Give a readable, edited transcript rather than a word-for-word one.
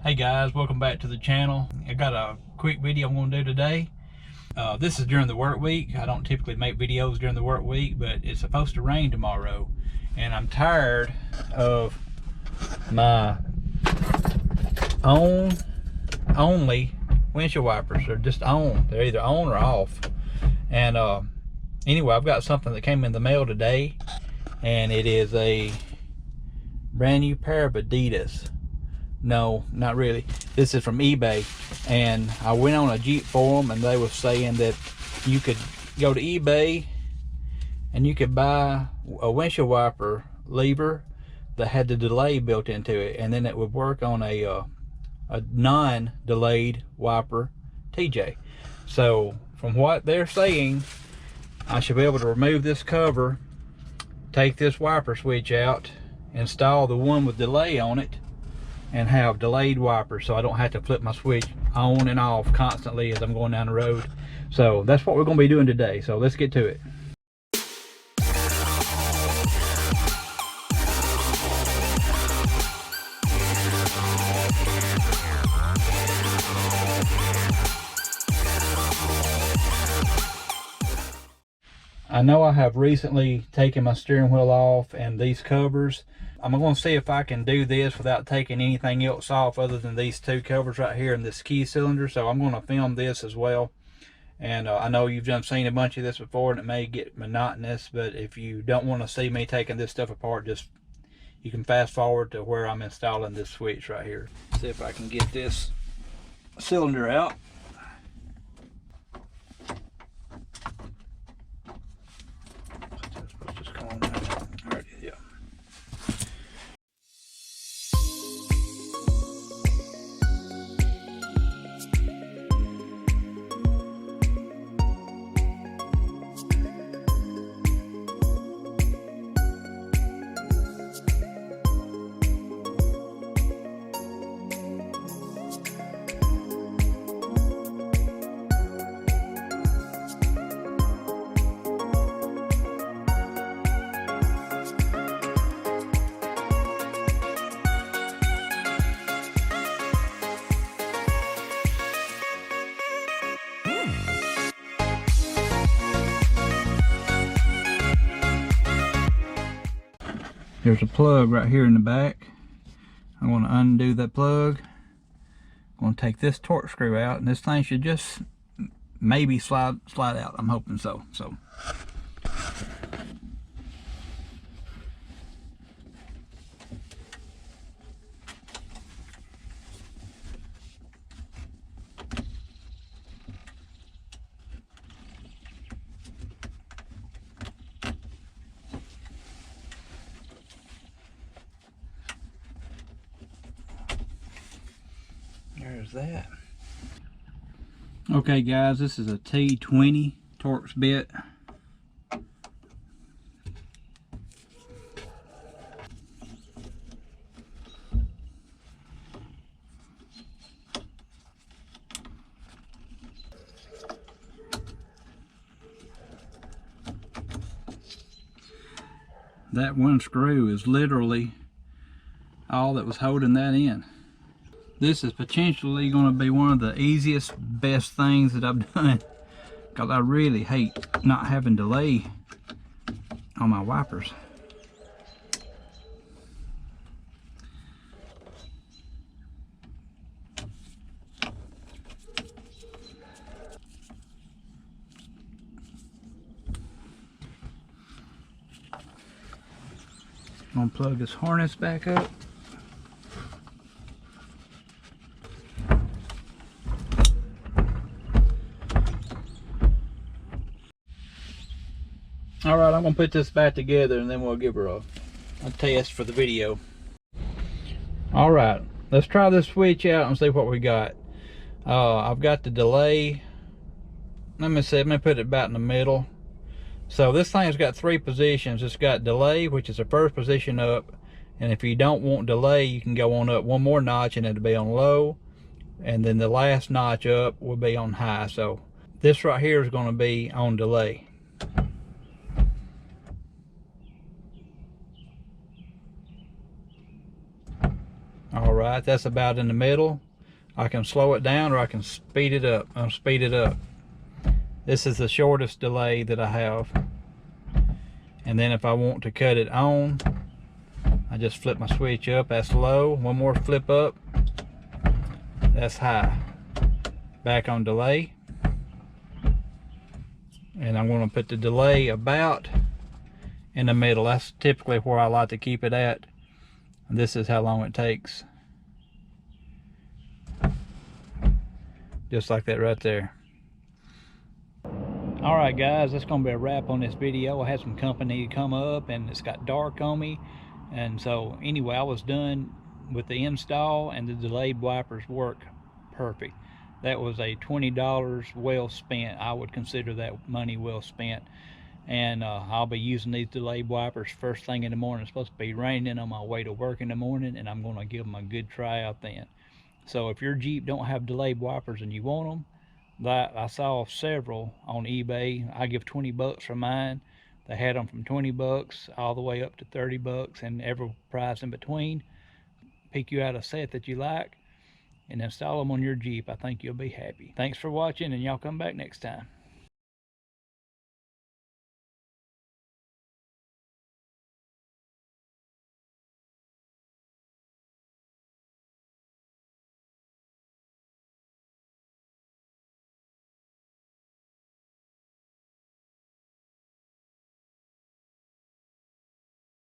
Hey guys, welcome back to the channel. I got a quick video I'm going to do today. This is during the work week. I don't typically make videos during the work week, but it's supposed to rain tomorrow, and I'm tired of my only windshield wipers. They're just on. They're either on or off. And anyway, I've got something that came in the mail today, and it is a brand new pair of Adidas. No, not really. This is from eBay, and I went on a Jeep forum, and they were saying that you could go to eBay and you could buy a windshield wiper lever that had the delay built into it, and then it would work on a non-delayed wiper TJ. So from what they're saying, I should be able to remove this cover, take this wiper switch out, install the one with delay on it, and have delayed wipers, so I don't have to flip my switch on and off constantly as I'm going down the road. So that's what we're going to be doing today, so let's get to it. I know I have recently taken my steering wheel off and these covers. I'm going to see if I can do this without taking anything else off other than these two covers right here and this key cylinder. So I'm going to film this as well. And I know you've seen a bunch of this before, and it may get monotonous, but if you don't want to see me taking this stuff apart, you can fast forward to where I'm installing this switch right here. See if I can get this cylinder out. There's a plug right here in the back. I'm going to undo that plug. I'm going to take this torque screw out, and this thing should just maybe slide out. I'm hoping so. There's that. Okay guys, this is a T20 Torx bit. That one screw is literally all that was holding that in. This is potentially going to be one of the easiest, best things that I've done, because I really hate not having delay on my wipers. I'm going to plug this harness back up. Alright, I'm going to put this back together, and then we'll give her a test for the video. Alright, let's try this switch out and see what we got. I've got the delay. Let me put it about in the middle. So this thing's got three positions. It's got delay, which is the first position up, and if you don't want delay, you can go on up one more notch and it'll be on low, and then the last notch up will be on high. So this right here is going to be on delay. All right. That's about in the middle. I can slow it down or I can speed it up. I'll speed it up. This is the shortest delay that I have. And then if I want to cut it on, I just flip my switch up. That's low. One more flip up. That's high. Back on delay. And I'm going to put the delay about in the middle. That's typically where I like to keep it at. And this is how long it takes. Just like that right there. Alright guys, that's going to be a wrap on this video. I had some company come up and it's got dark on me. And so anyway, I was done with the install and the delayed wipers work perfect. That was a $20 well spent. I would consider that money well spent. And I'll be using these delayed wipers first thing in the morning. It's supposed to be raining on my way to work in the morning, and I'm going to give them a good try out then. So if your Jeep don't have delayed wipers and you want them, that I saw several on eBay. I give 20 bucks for mine. They had them from 20 bucks all the way up to 30 bucks and every price in between. Pick you out a set that you like and install them on your Jeep. I think you'll be happy. Thanks for watching, and y'all come back next time.